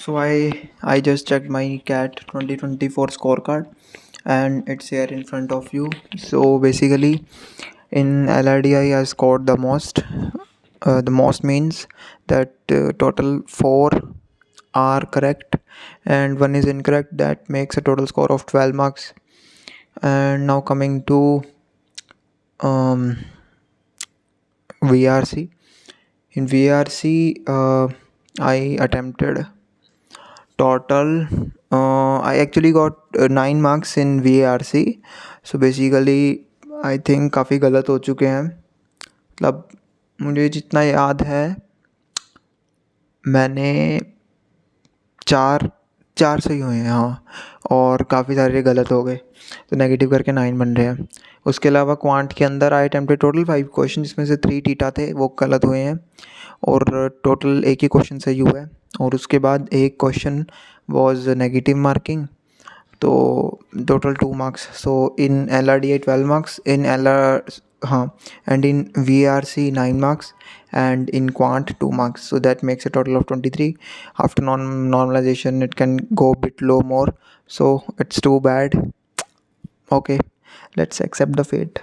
So I just checked my CAT 2024 scorecard and it's here in front of you. So basically in LRDI I scored the most. The most means that total 4 are correct and one is incorrect. That makes a total score of 12 marks. And now coming to um, VRC. In VRC I attempted total I actually got 9 marks in VARC. So basically I think काफ़ी गलत हो चुके हैं. मतलब मुझे जितना याद है मैंने चार चार सही हुए हैं हाँ, और काफ़ी सारे गलत हो गए तो नेगेटिव करके 9 बन रहे हैं. उसके अलावा क्वांट के अंदर आई अटेम्प्टेड टोटल 5 क्वेश्चन जिसमें से 3 टीटा थे वो गलत हुए हैं और टोटल एक ही क्वेश्चन सही हुआ है. और उसके बाद एक क्वेश्चन वॉज नेगेटिव मार्किंग तो टोटल 2 मार्क्स. सो इन LRDI 12 मार्क्स, इन हाँ, and in VRC 9 marks, and in quant 2 marks. So that makes a total of 23. After normalization it can go a bit low more, so it's too bad. Okay, let's accept the fate.